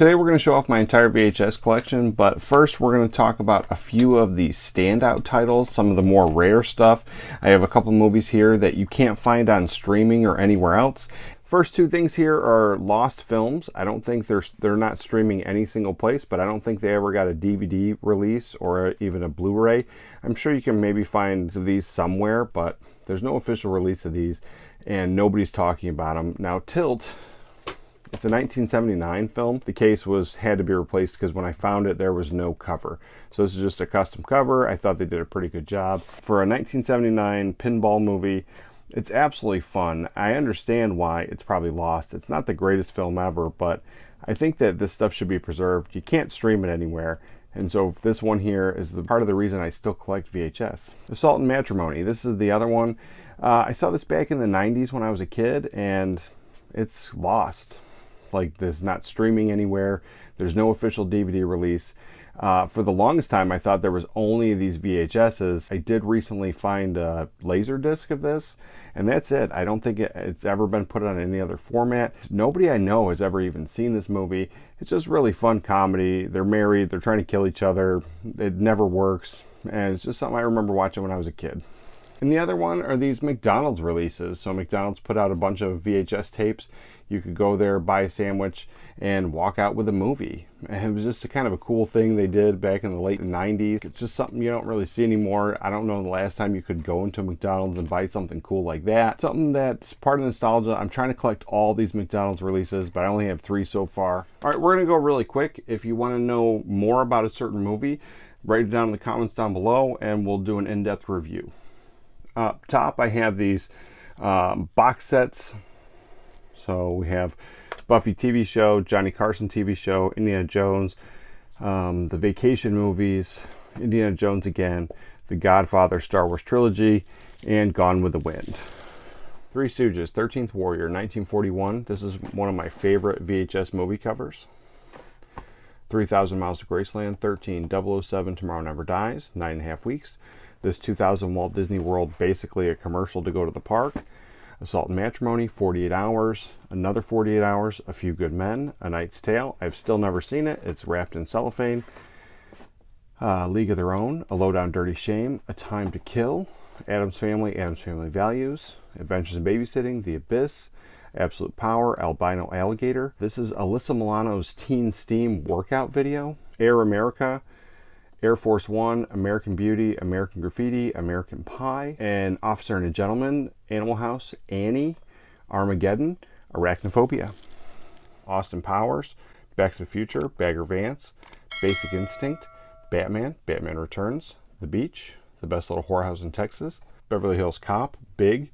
Today we're going to show off my entire VHS collection, but first we're going to talk about a few of the standout titles, some of the more rare stuff. I have a couple movies here that you can't find on streaming or anywhere else. First two things here are lost films. I don't think they're not streaming any single place, but I don't think they ever got a DVD release or even a Blu-ray. I'm sure you can maybe find these somewhere, but there's no official release of these and nobody's talking about them. Now Tilt, it's a 1979 film. The case had to be replaced because when I found it, there was no cover. So this is just a custom cover. I thought they did a pretty good job. For a 1979 pinball movie, it's absolutely fun. I understand why it's probably lost. It's not the greatest film ever, but I think that this stuff should be preserved. You can't stream it anywhere. And so this one here is part of the reason I still collect VHS. Assault and Matrimony. This is the other one. I saw this back in the 90s when I was a kid, and it's lost. Like, there's not streaming anywhere. There's no official DVD release. For the longest time, I thought there was only these VHSs. I did recently find a laser disc of this, and that's it. I don't think it's ever been put on any other format. Nobody I know has ever even seen this movie. It's just really fun comedy. They're married. They're trying to kill each other. It never works, and it's just something I remember watching when I was a kid. And the other one are these McDonald's releases. So McDonald's put out a bunch of VHS tapes. You could go there, buy a sandwich, and walk out with a movie. And it was just a kind of a cool thing they did back in the late 90s. It's just something you don't really see anymore. I don't know the last time you could go into McDonald's and buy something cool like that. Something that's part of nostalgia. I'm trying to collect all these McDonald's releases, but I only have 3 so far. All right, we're going to go really quick. If you want to know more about a certain movie, write it down in the comments down below, and we'll do an in-depth review. Up top, I have these box sets. So we have Buffy TV show, Johnny Carson TV show, Indiana Jones, the Vacation movies, Indiana Jones again, The Godfather Star Wars trilogy, and Gone with the Wind. Three Stooges, 13th Warrior, 1941. This is one of my favorite VHS movie covers. 3,000 Miles to Graceland, 13, 007, Tomorrow Never Dies, 9.5 weeks. This 2000 Walt Disney World, basically a commercial to go to the park. Assault and Matrimony, 48 Hours, another 48 Hours, A Few Good Men, A Knight's Tale. I've still never seen it. It's wrapped in cellophane. League of Their Own, A Lowdown Dirty Shame, A Time to Kill, Addams Family Values, Adventures in Babysitting, The Abyss, Absolute Power, Albino Alligator. This is Alyssa Milano's Teen Steam workout video. Air America, Air Force One, American Beauty, American Graffiti, American Pie, and Officer and a Gentleman, Animal House, Annie, Armageddon, Arachnophobia. Austin Powers, Back to the Future, Bagger Vance, Basic Instinct, Batman, Batman Returns, The Beach, The Best Little Whorehouse in Texas, Beverly Hills Cop, Big,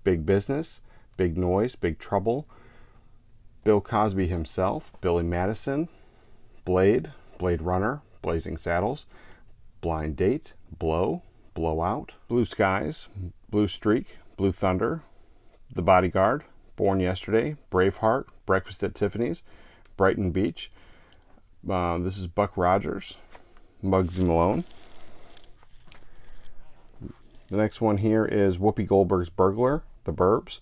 Big Business, Big Noise, Big Trouble, Bill Cosby himself, Billy Madison, Blade, Blade Runner, Blazing Saddles, Blind Date, Blow, Blowout, Blue Skies, Blue Streak, Blue Thunder, The Bodyguard, Born Yesterday, Braveheart, Breakfast at Tiffany's, Brighton Beach. This is Buck Rogers, Muggsy Malone. The next one here is Whoopi Goldberg's Burglar, The Burbs,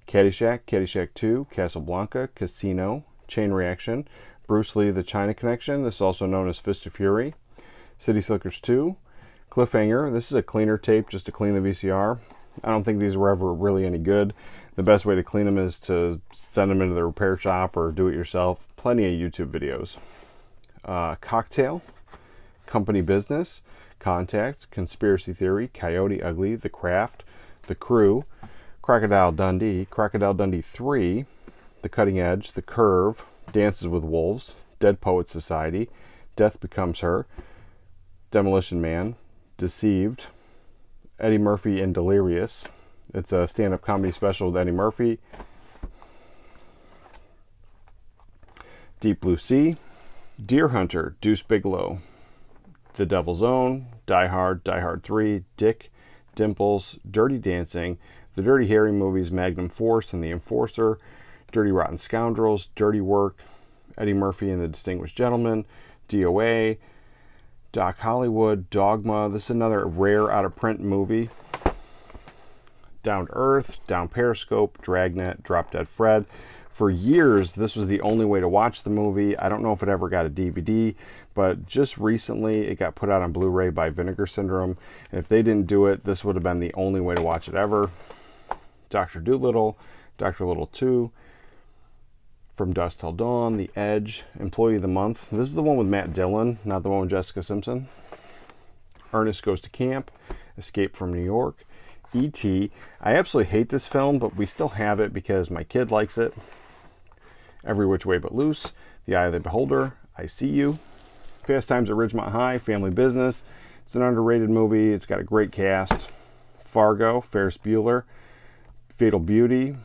Caddyshack, Caddyshack 2, Casablanca, Casino, Chain Reaction, Bruce Lee, The China Connection. This is also known as Fist of Fury. City Slickers 2. Cliffhanger. This is a cleaner tape just to clean the VCR. I don't think these were ever really any good. The best way to clean them is to send them into the repair shop or do it yourself. Plenty of YouTube videos. Cocktail. Company Business. Contact. Conspiracy Theory. Coyote Ugly. The Craft. The Crew. Crocodile Dundee. Crocodile Dundee 3. The Cutting Edge. The Curve. Dances with Wolves, Dead Poets Society, Death Becomes Her, Demolition Man, Deceived, Eddie Murphy and Delirious. It's a stand-up comedy special with Eddie Murphy. Deep Blue Sea, Deer Hunter, Deuce Bigalow, The Devil's Own, Die Hard, Die Hard 3, Dick, Dimples, Dirty Dancing, The Dirty Harry movies, Magnum Force and The Enforcer, Dirty Rotten Scoundrels, Dirty Work, Eddie Murphy and the Distinguished Gentleman, DOA, Doc Hollywood, Dogma. This is another rare out-of-print movie. Down to Earth, Down Periscope, Dragnet, Drop Dead Fred, For years, this was the only way to watch the movie. I don't know if it ever got a DVD, but just recently it got put out on Blu-ray by Vinegar Syndrome. And if they didn't do it, this would have been the only way to watch it ever. Dr. Dolittle, Dr. Little 2, From Dusk Till Dawn, The Edge, Employee of the Month. This is the one with Matt Dillon, not the one with Jessica Simpson. Ernest Goes to Camp, Escape from New York, E.T. I absolutely hate this film, but we still have it because my kid likes it. Every Which Way But Loose, The Eye of the Beholder, I See You, Fast Times at Ridgemont High, Family Business. It's an underrated movie. It's got a great cast. Fargo, Ferris Bueller, Fatal Beauty,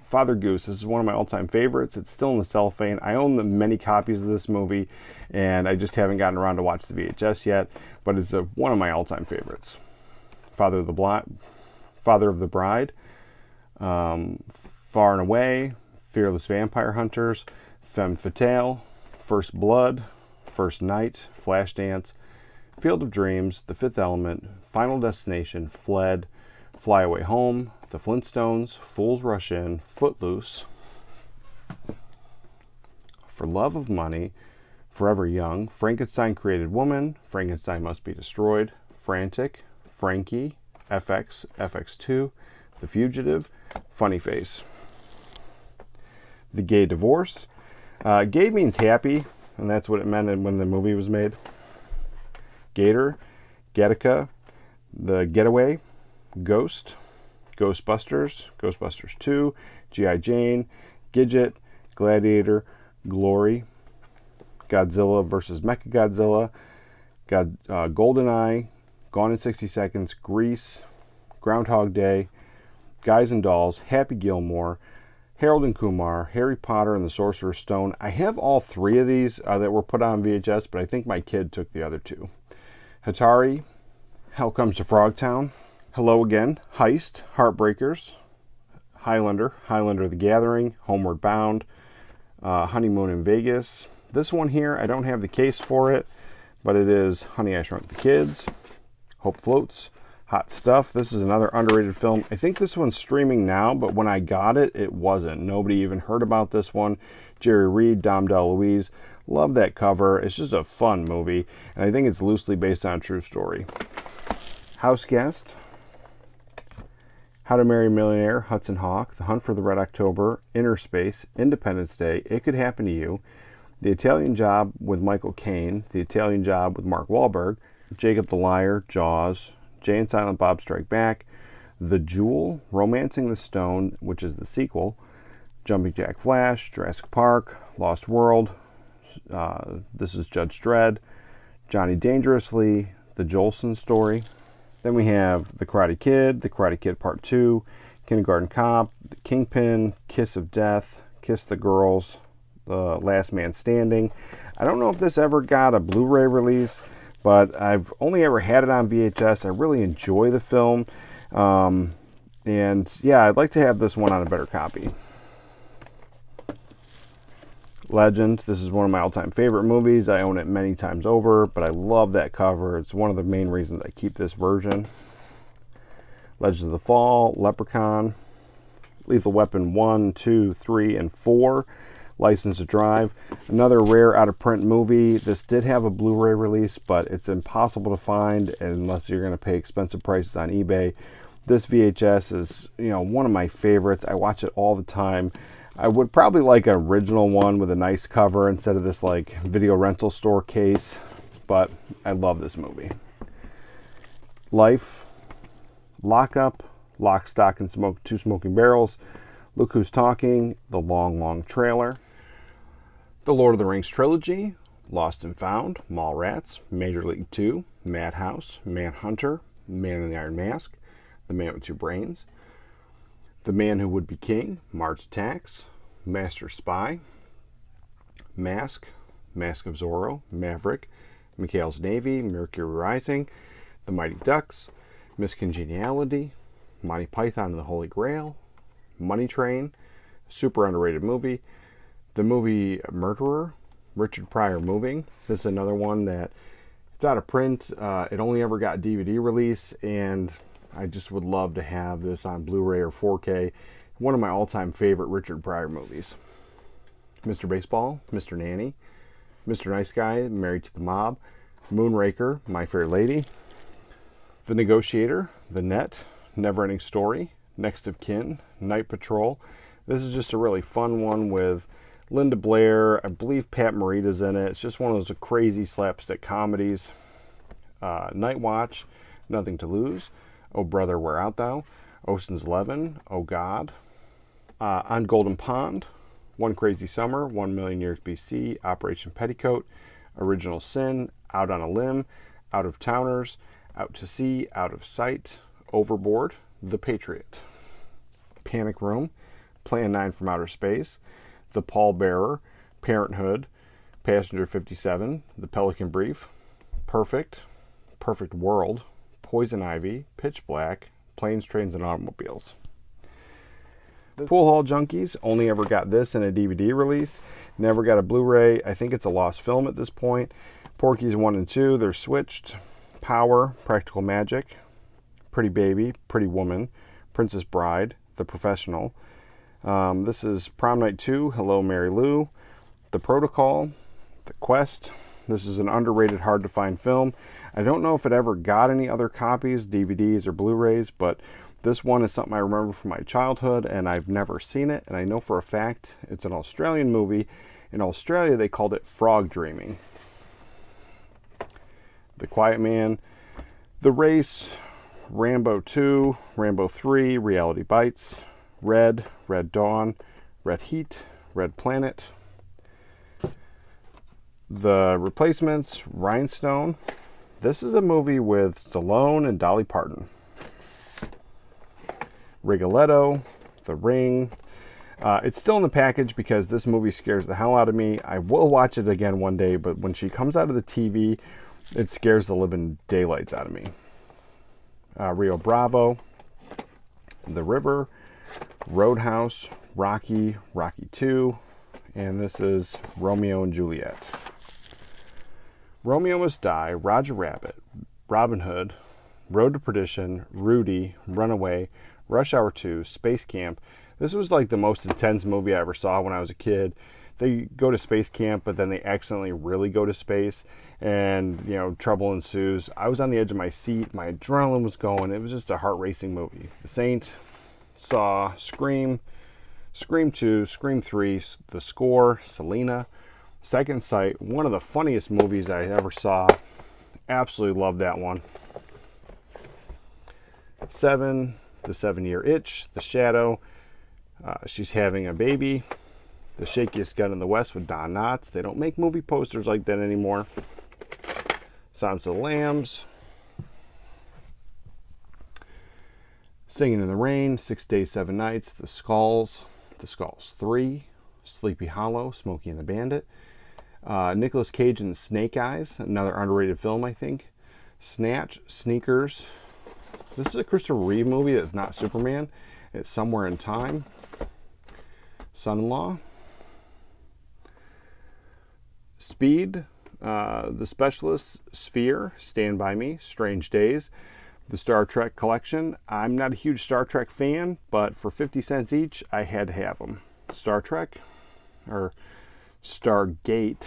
Father Goose. This is one of my all-time favorites. It's still in the cellophane. I own the many copies of this movie, and I just haven't gotten around to watch the VHS yet, but it's one of my all-time favorites. Father of the Bride, Far and Away, Fearless Vampire Hunters, Femme Fatale, First Blood, First Night, Flashdance, Field of Dreams, The Fifth Element, Final Destination, Fled, Fly Away Home, The Flintstones, Fools Rush In, Footloose, For Love of Money, Forever Young, Frankenstein Created Woman, Frankenstein Must Be Destroyed, Frantic, Frankie, FX, FX2, The Fugitive, Funny Face. The Gay Divorce. Gay means happy, and that's what it meant when the movie was made. Gator, Gattaca, The Getaway, Ghost, Ghostbusters, Ghostbusters 2, G.I. Jane, Gidget, Gladiator, Glory, Godzilla vs. Mechagodzilla, GoldenEye, Gone in 60 Seconds, Grease, Groundhog Day, Guys and Dolls, Happy Gilmore, Harold and Kumar, Harry Potter and the Sorcerer's Stone. I have all three of these that were put on VHS, but I think my kid took the other two. Hatari, Hell Comes to Frogtown, Hello Again, Heist, Heartbreakers, Highlander, Highlander the Gathering, Homeward Bound, Honeymoon in Vegas. This one here, I don't have the case for it, but it is Honey, I Shrunk the Kids, Hope Floats, Hot Stuff. This is another underrated film. I think this one's streaming now, but when I got it, it wasn't. Nobody even heard about this one. Jerry Reed, Dom DeLuise. Love that cover. It's just a fun movie, and I think it's loosely based on a true story. House Guest, How to Marry a Millionaire, Hudson Hawk, The Hunt for the Red October, Inner Space, Independence Day, It Could Happen to You, The Italian Job with Michael Caine, The Italian Job with Mark Wahlberg, Jacob the Liar, Jaws, Jay and Silent Bob Strike Back, The Jewel, Romancing the Stone, which is the sequel, Jumping Jack Flash, Jurassic Park, Lost World, This is Judge Dredd, Johnny Dangerously, The Jolson Story. Then we have The Karate Kid Part 2, Kindergarten Cop, The Kingpin, Kiss of Death, Kiss the Girls, The Last Man Standing. I don't know if this ever got a Blu-ray release, but I've only ever had it on VHS. I really enjoy the film. And yeah, I'd like to have this one on a better copy. Legend. This is one of my all-time favorite movies. I own it many times over, but I love that cover. It's one of the main reasons I keep this version. Legends of the Fall, Leprechaun, Lethal Weapon 1, 2, 3, and 4. License to Drive. Another rare out-of-print movie. This did have a Blu-ray release, but it's impossible to find unless you're going to pay expensive prices on eBay. This VHS is, one of my favorites. I watch it all the time. I would probably like an original one with a nice cover instead of this video rental store case, but I love this movie. Life, Lockup, Lock, Stock, and Two Smoking Barrels, Look Who's Talking, The Long, Long Trailer, The Lord of the Rings Trilogy, Lost and Found, Mallrats, Major League 2, Madhouse, Manhunter, Man in the Iron Mask, The Man with Two Brains, The Man Who Would Be King, Mars Attacks, Master Spy, Mask, Mask of Zorro, Maverick, McHale's Navy, Mercury Rising, The Mighty Ducks, Miss Congeniality, Monty Python and the Holy Grail, Money Train, super underrated movie, the movie Murderer, Richard Pryor Moving. This is another one that it's out of print. It only ever got DVD release, and I just would love to have this on Blu-ray or 4K. one of my all-time favorite Richard Pryor movies. Mr. Baseball, Mr. Nanny, Mr. Nice Guy, Married to the Mob, Moonraker, My Fair Lady, The Negotiator, The Net, Never Ending Story, Next of Kin, Night Patrol. This is just a really fun one with Linda Blair. I believe Pat Morita's in it. It's just one of those crazy slapstick comedies. Night Watch, Nothing to Lose, Oh Brother, Where Art Thou, Ocean's 11, Oh God, On Golden Pond, One Crazy Summer, 1 Million Years BC, Operation Petticoat, Original Sin, Out on a Limb, Out of Towners, Out to Sea, Out of Sight, Overboard, The Patriot, Panic Room, Plan 9 from Outer Space, The Pallbearer, Parenthood, Passenger 57, The Pelican Brief, Perfect, Perfect World, Poison Ivy, Pitch Black, Planes, Trains, and Automobiles. Pool Hall Junkies only ever got this in a DVD release, never got a Blu-ray. I think it's a lost film at this point. Porky's 1 and 2, they're switched. Power, Practical Magic, Pretty Baby, Pretty Woman, Princess Bride, The Professional. This is Prom Night 2, Hello Mary Lou, The Protocol, The Quest. This is an underrated, hard to find film. I don't know if it ever got any other copies, DVDs or Blu-rays, but this one is something I remember from my childhood, and I've never seen it, and I know for a fact it's an Australian movie. In Australia, they called it Frog Dreaming. The Quiet Man, The Race, Rambo 2, Rambo 3, Reality Bites, Red, Red Dawn, Red Heat, Red Planet, The Replacements, Rhinestone. This is a movie with Stallone and Dolly Parton. Rigoletto, The Ring. It's still in the package because this movie scares the hell out of me. I will watch it again one day, but when she comes out of the TV, it scares the living daylights out of me. Rio Bravo, The River, Roadhouse, Rocky, Rocky 2, and this is Romeo and Juliet. Romeo Must Die, Roger Rabbit, Robin Hood, Road to Perdition, Rudy, Runaway, Rush Hour 2, Space Camp. This was like the most intense movie I ever saw when I was a kid. They go to space camp, but then they accidentally really go to space, and trouble ensues. I was on the edge of my seat. My adrenaline was going. It was just a heart-racing movie. The Saint, Saw, Scream, Scream 2, Scream 3, The Score, Selena, Second Sight. One of the funniest movies I ever saw. Absolutely loved that one. Seven, The 7-Year Itch, The Shadow, She's Having a Baby, The Shakiest Gun in the West with Don Knotts. They don't make movie posters like that anymore. Silence of the Lambs, Singing in the Rain, 6 Days, 7 Nights, The Skulls 3, Sleepy Hollow, Smokey and the Bandit, Nicolas Cage and Snake Eyes, another underrated film, I think. Snatch, Sneakers. This is a Christopher Reeve movie that's not Superman. It's Somewhere in Time. Son-in-Law. Speed, The Specialist, Sphere, Stand By Me, Strange Days, The Star Trek Collection. I'm not a huge Star Trek fan, but for 50 cents each, I had to have them. Star Trek, or Stargate,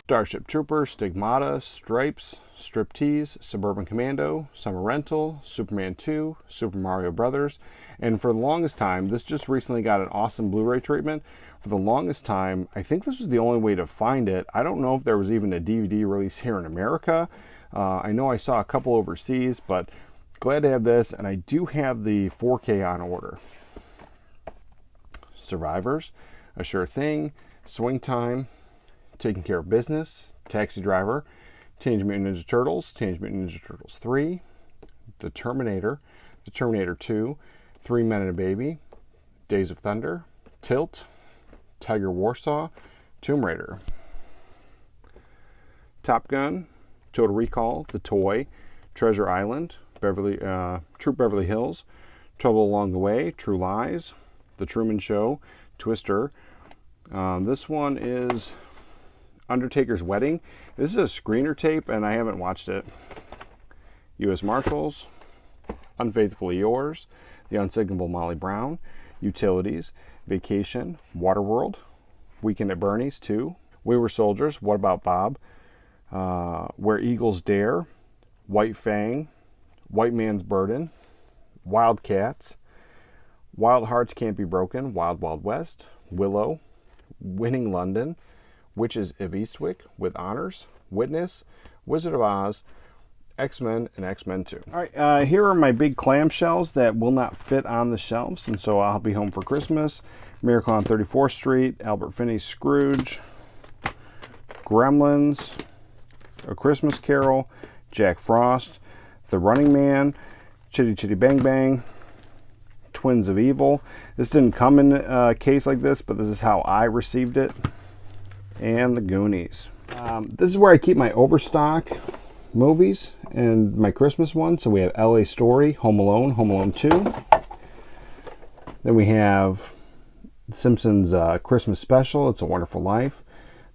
Starship Troopers, Stigmata, Stripes, Striptease, Suburban Commando, Summer Rental, Superman 2, Super Mario Brothers, and for the longest time, this just recently got an awesome Blu-ray treatment. For the longest time, I think this was the only way to find it. I don't know if there was even a DVD release here in America. I know I saw a couple overseas, but glad to have this, and I do have the 4K on order. Survivors, A Sure Thing, Swing Time, Taking Care of Business, Taxi Driver, Teenage Mutant Ninja Turtles, Teenage Mutant Ninja Turtles 3, The Terminator 2, 3 Men and a Baby, Days of Thunder, Tilt, Tiger Warsaw, Tomb Raider, Top Gun, Total Recall, The Toy, Treasure Island, Troop Beverly Hills, Trouble Along the Way, True Lies, The Truman Show, Twister. This one is Undertaker's Wedding. This is a screener tape, and I haven't watched it. U.S. Marshals, Unfaithfully Yours, The Unsinkable Molly Brown, Utilities, Vacation, Waterworld, Weekend at Bernie's 2, We Were Soldiers, What About Bob, Where Eagles Dare, White Fang, White Man's Burden, Wildcats, Wild Hearts Can't Be Broken, Wild Wild West, Willow, Winning London, Witches of Eastwick with Honors, Witness, Wizard of Oz, X-Men, and X-Men 2. All right, here are my big clamshells that will not fit on the shelves, and so I'll be home for Christmas. Miracle on 34th Street, Albert Finney's Scrooge, Gremlins, A Christmas Carol, Jack Frost, The Running Man, Chitty Chitty Bang Bang, Twins of Evil. This didn't come in a case like this, but this is how I received it. And The Goonies. This is where I keep my overstock movies and my Christmas one. So we have LA Story, Home Alone, Home Alone 2. Then we have Simpsons Christmas Special, It's a Wonderful Life.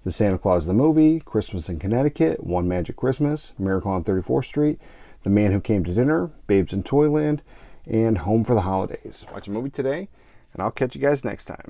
The Santa Claus the Movie, Christmas in Connecticut, One Magic Christmas, Miracle on 34th Street, The Man Who Came to Dinner, Babes in Toyland, and Home for the Holidays. Watch a movie today, and I'll catch you guys next time.